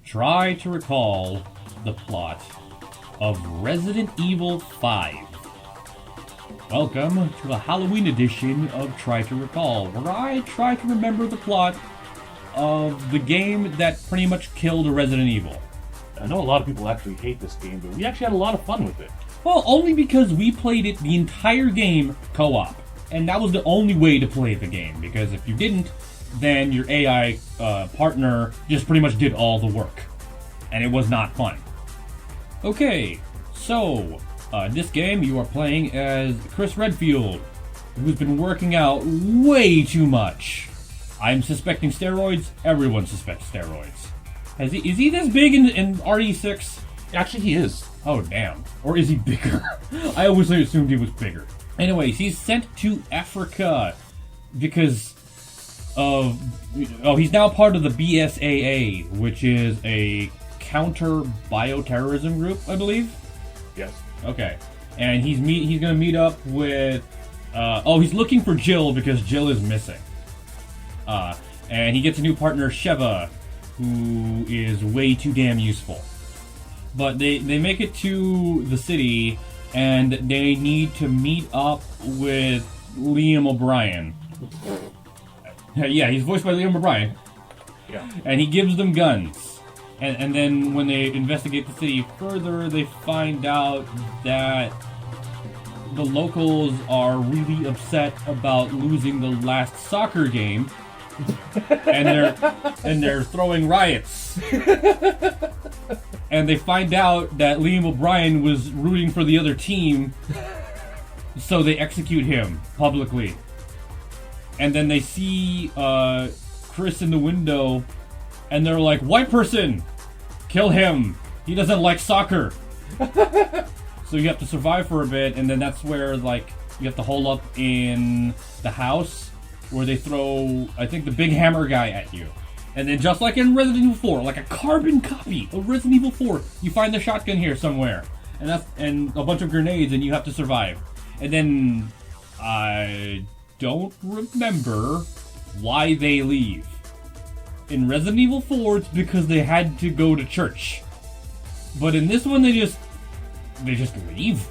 try to recall the plot of Resident Evil 5. Welcome to the Halloween edition of Try to Recall, where I try to remember the plot of the game that pretty much killed Resident Evil. I know a lot of people actually hate this game, but we actually had a lot of fun with it. Well, only because we played it the entire game co-op. And that was the only way to play the game, because if you didn't, then your AI partner just pretty much did all the work. And it was not fun. Okay, so, in this game you are playing as Chris Redfield, who's been working out way too much. I'm suspecting steroids, everyone suspects steroids. Is he this big in RE6? Actually, he is. Oh, damn. Or is he bigger? I always assumed he was bigger. Anyways, he's sent to Africa because of... Oh, he's now part of the BSAA, which is a counter-bioterrorism group, I believe? Yes. Okay. And he's gonna meet up with... he's looking for Jill because Jill is missing. And he gets a new partner, Sheva, who is way too damn useful. But they make it to the city... and they need to meet up with Liam O'Brien. Yeah, he's voiced by Liam O'Brien. Yeah. And he gives them guns. And then when they investigate the city further, they find out that the locals are really upset about losing the last soccer game. and they're throwing riots. And they find out that Liam O'Brien was rooting for the other team, so they execute him publicly. And then they see Chris in the window, and they're like, "White person, kill him. He doesn't like soccer." So you have to survive for a bit, and then that's where you have to hole up in the house, where they throw, I think, the big hammer guy at you. And then just like in Resident Evil 4, like a carbon copy of Resident Evil 4, you find the shotgun here somewhere. And a bunch of grenades, and you have to survive. And then I don't remember why they leave. In Resident Evil 4, it's because they had to go to church. But in this one, they just leave.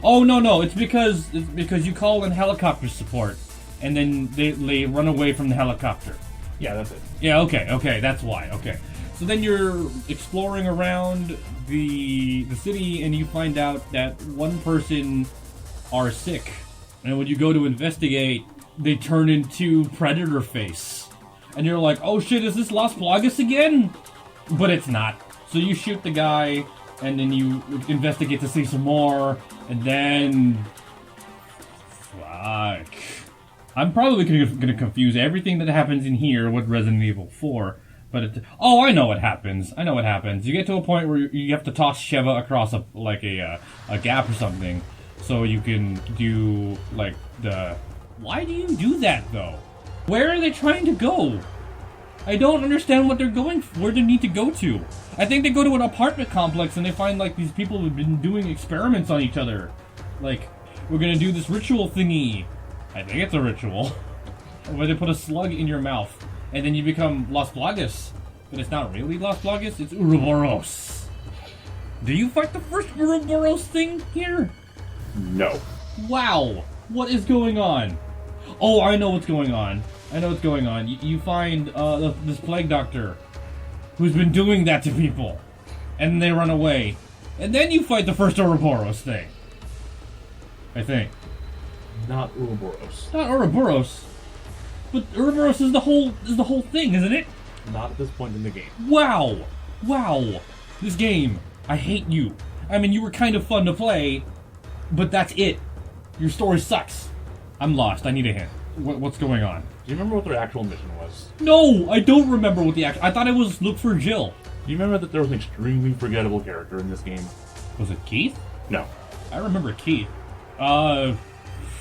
Oh no, it's because you call in helicopter support, and then they run away from the helicopter. Yeah, that's it. Yeah, okay, that's why, okay. So then you're exploring around the city, and you find out that one person are sick. And when you go to investigate, they turn into Predator Face. And you're like, oh shit, is this Las Plagas again? But it's not. So you shoot the guy, and then you investigate to see some more, and then... Fuck... I'm probably going to confuse everything that happens in here with Resident Evil 4, but I know what happens. You get to a point where you have to toss Sheva across a gap or something, so you can do, Why do you do that, though? Where are they trying to go? I don't understand where they need to go to. I think they go to an apartment complex and they find, these people who've been doing experiments on each other. We're going to do this ritual thingy. I think it's a ritual where they put a slug in your mouth and then you become Las Plagas. But it's not really Las Plagas, it's Ouroboros. Do you fight the first Ouroboros thing here? No. Wow, what is going on? Oh, I know what's going on. You find this plague doctor who's been doing that to people. And then they run away. And then you fight the first Ouroboros thing. I think. Not Ouroboros. Not Ouroboros. But Ouroboros is the whole thing, isn't it? Not at this point in the game. Wow. This game, I hate you. I mean, you were kind of fun to play, but that's it. Your story sucks. I'm lost. I need a hint. What's going on? Do you remember what their actual mission was? No, I don't remember what the actual... I thought it was look for Jill. Do you remember that there was an extremely forgettable character in this game? Was it Keith? No. I remember Keith.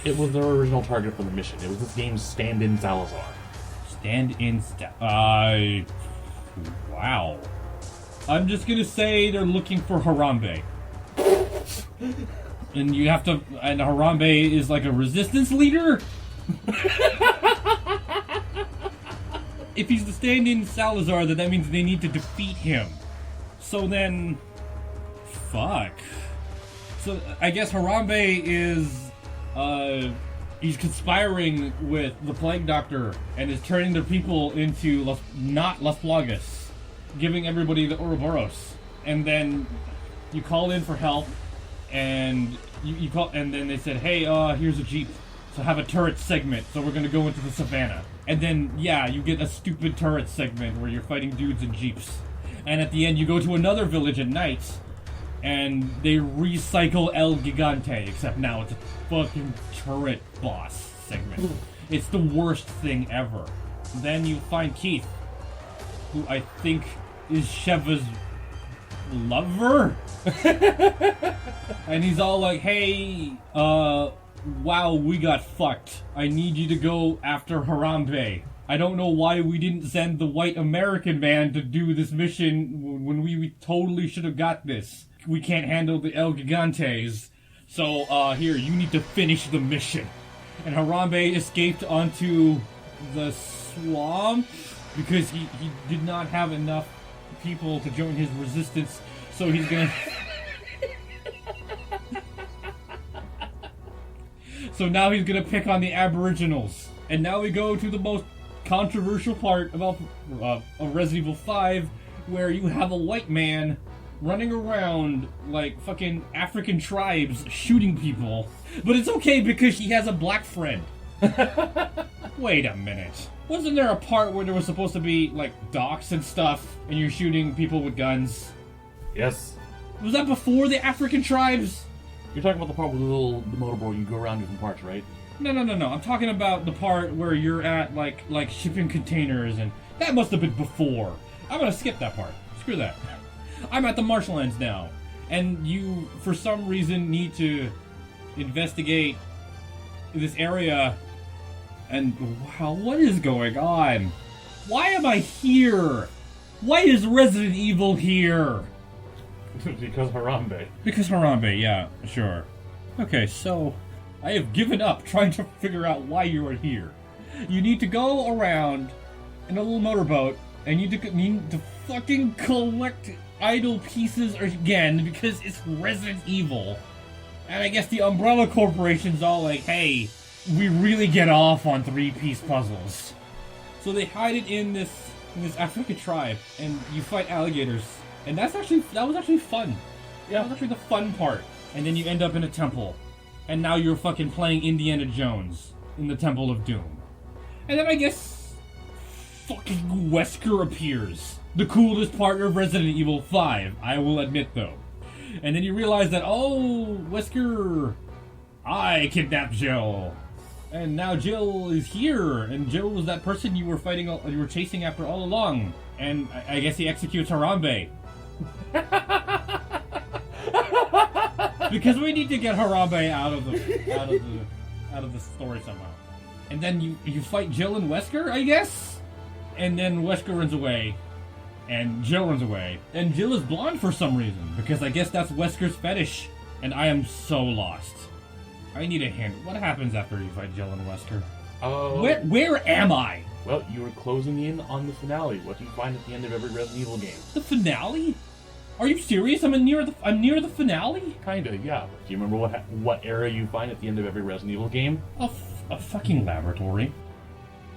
It was their original target for the mission. It was this game's stand-in Salazar. Wow. I'm just gonna say they're looking for Harambe. And you have to... And Harambe is like a resistance leader? If he's the stand-in Salazar, then that means they need to defeat him. So then, fuck. So I guess Harambe is, he's conspiring with the Plague Doctor and is turning the people into not Las Plagas, giving everybody the Ouroboros. And then you call in for help, and you call, and then they said, hey, here's a jeep. So have a turret segment. So we're gonna go into the savannah. And then, yeah, you get a stupid turret segment where you're fighting dudes in jeeps. And at the end, you go to another village at night, and they recycle El Gigante, except now it's a fucking turret boss segment. It's the worst thing ever. Then you find Keith, who I think is Sheva's lover? And he's all like, hey, wow, we got fucked. I need you to go after Harambe. I don't know why we didn't send the white American man to do this mission when we totally should have got this. We can't handle the El Gigantes. So, here, you need to finish the mission. And Harambe escaped onto the swamp because he did not have enough people to join his resistance. So he's gonna... So now he's gonna pick on the Aboriginals. And now we go to the most controversial part about of Resident Evil 5, where you have a white man running around like fucking African tribes shooting people. But it's okay because he has a black friend. Wait a minute. Wasn't there a part where there was supposed to be like docks and stuff and you're shooting people with guns? Yes. Was that before the African tribes? You're talking about the part with the motorboat, you go around different parts, right? No. I'm talking about the part where you're at like shipping containers, and that must have been before. I'm gonna skip that part. Screw that. I'm at the marshlands now, and you, for some reason, need to investigate this area. And wow, what is going on? Why am I here? Why is Resident Evil here? Because Harambe. Because Harambe, yeah, sure. Okay, so I have given up trying to figure out why you are here. You need to go around in a little motorboat, and you need to fucking collect idle pieces again because it's Resident Evil. And I guess the Umbrella Corporation's all like, hey, we really get off on 3-piece puzzles. So they hide it in this African tribe, and you fight alligators. And that was actually fun. Yeah, that was actually the fun part. And then you end up in a temple. And now you're fucking playing Indiana Jones in the Temple of Doom. And then I guess fucking Wesker appears. The coolest part of Resident Evil 5, I will admit though. And then you realize that, oh, Wesker, I kidnapped Jill. And now Jill is here, and Jill was that person you were chasing after all along. And I guess he executes Harambe. Because we need to get Harambe out of the story somehow. And then you fight Jill and Wesker, I guess? And then Wesker runs away. And Jill runs away. And Jill is blonde for some reason, because I guess that's Wesker's fetish. And I am so lost. I need a hint. What happens after you fight Jill and Wesker? Where am I? Well, you were closing in on the finale. What do you find at the end of every Resident Evil game? The finale? Are you serious? I'm near the finale? Kinda, yeah. Do you remember what area you find at the end of every Resident Evil game? A fucking laboratory.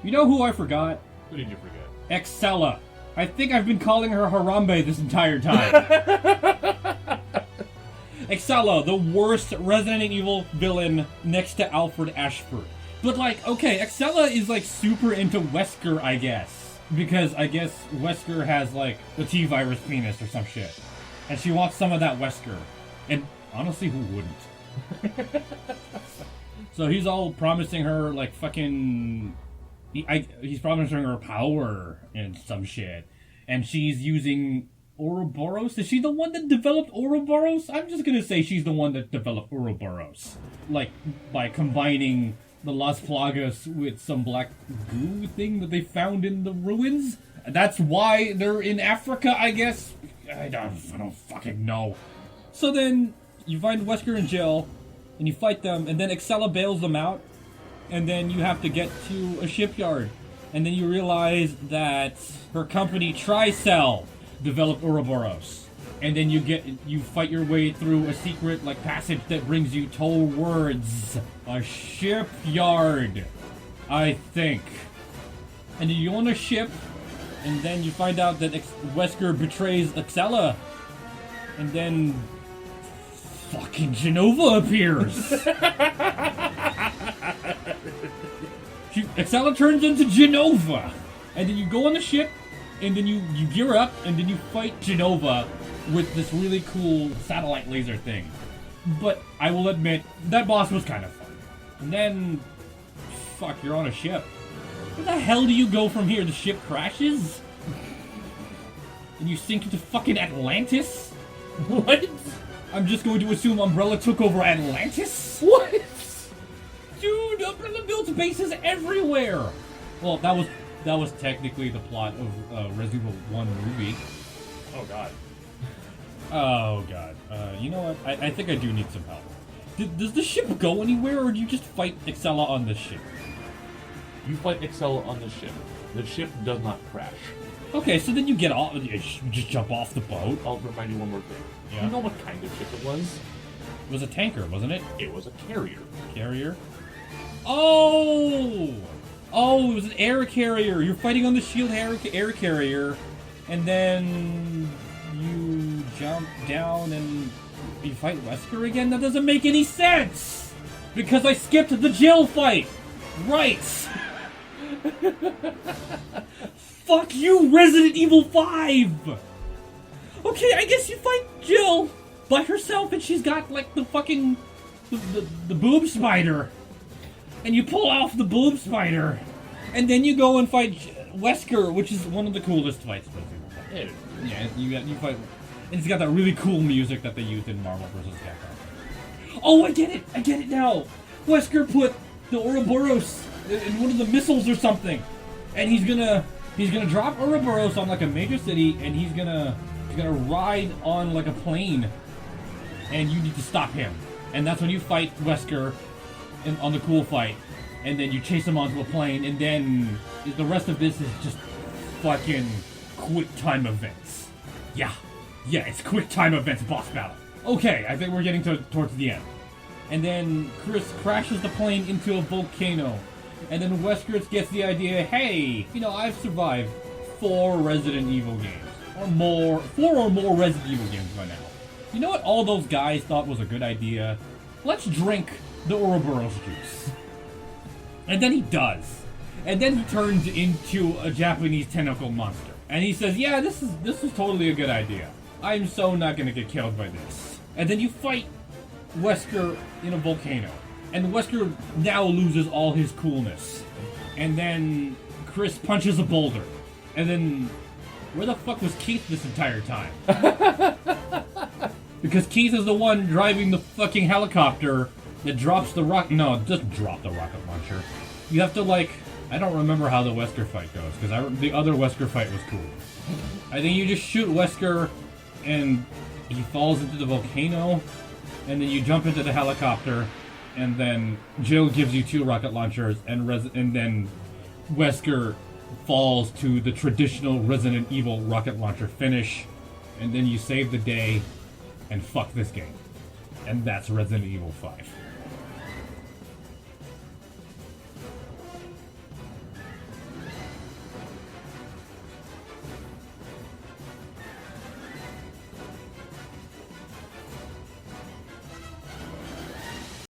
You know who I forgot? Who did you forget? Excella. I think I've been calling her Harambe this entire time. Excella, the worst Resident Evil villain next to Alfred Ashford. But like, okay, Excella is like super into Wesker, I guess. Because I guess Wesker has like the T-virus penis or some shit. And she wants some of that Wesker. And honestly, who wouldn't? So he's all promising her like fucking... He's promising her power and some shit. And she's using Ouroboros. Is she the one that developed Ouroboros? I'm just gonna say she's the one that developed Ouroboros. Like, by combining the Las Plagas with some black goo thing that they found in the ruins. That's why they're in Africa, I guess. I don't fucking know. So then you find Wesker and Jill, and you fight them, and then Excella bails them out, and then you have to get to a shipyard, and then you realize that her company Tricell developed Ouroboros. and then you fight your way through a secret like passage that brings you towards a shipyard, I think. And then you go on a ship, and then you find out that Wesker betrays Excella, and then fucking Genova appears. Excella turns into Genova, and then you go on the ship, and then you gear up, and then you fight Genova with this really cool satellite laser thing. But I will admit, that boss was kind of fun. And then, fuck, you're on a ship. Where the hell do you go from here? The ship crashes? And you sink into fucking Atlantis? What? I'm just going to assume Umbrella took over Atlantis? What? Dude, Umbrella builds bases everywhere! Well, that was technically the plot of Resident Evil 1 movie. Oh god. Oh god. You know what? I think I do need some help. Does the ship go anywhere, or do you just fight Excella on the ship? You fight Excella on the ship. The ship does not crash. Okay, so then you get off. You just jump off the boat. I'll remind you one more thing. Yeah. You know what kind of ship it was? It was a tanker, wasn't it? It was a carrier. Carrier? Oh! Oh, it was an air carrier. You're fighting on the shield air carrier, and then you jump down and you fight Wesker again? That doesn't make any sense! Because I skipped the Jill fight! Right! Fuck you, Resident Evil 5! Okay, I guess you fight Jill by herself and she's got, like, the fucking... the boob spider. And you pull off the boob spider. And then you go and fight Wesker, which is one of the coolest fights. Yeah, you fight... And it's got that really cool music that they used in Marvel vs. Capcom. Oh, I get it now! Wesker put the Ouroboros in one of the missiles or something. And he's gonna drop Ouroboros on like a major city, and he's gonna ride on like a plane, and you need to stop him. And that's when you fight Wesker on the cool fight, and then you chase him onto a plane, and then the rest of this is just fucking quick time events. Yeah, it's quick time events boss battle. Okay, I think we're getting towards the end. And then Chris crashes the plane into a volcano. And then Wesker gets the idea, hey, I've survived 4 Resident Evil games. Or more, 4 or more Resident Evil games by now. You know what all those guys thought was a good idea? Let's drink the Ouroboros juice. And then he does. And then he turns into a Japanese tentacle monster. And he says, yeah, this is totally a good idea. I'm so not gonna get killed by this. And then you fight Wesker in a volcano. And Wesker now loses all his coolness. And then Chris punches a boulder. And then, where the fuck was Keith this entire time? Because Keith is the one driving the fucking helicopter that drops the rocket. No, it doesn't drop the rocket launcher. You have to, I don't remember how the Wesker fight goes, because the other Wesker fight was cool. I think you just shoot Wesker, and he falls into the volcano, and then you jump into the helicopter, and then Jill gives you 2 rocket launchers, and then Wesker falls to the traditional Resident Evil rocket launcher finish, and then you save the day, and fuck this game. And that's Resident Evil 5.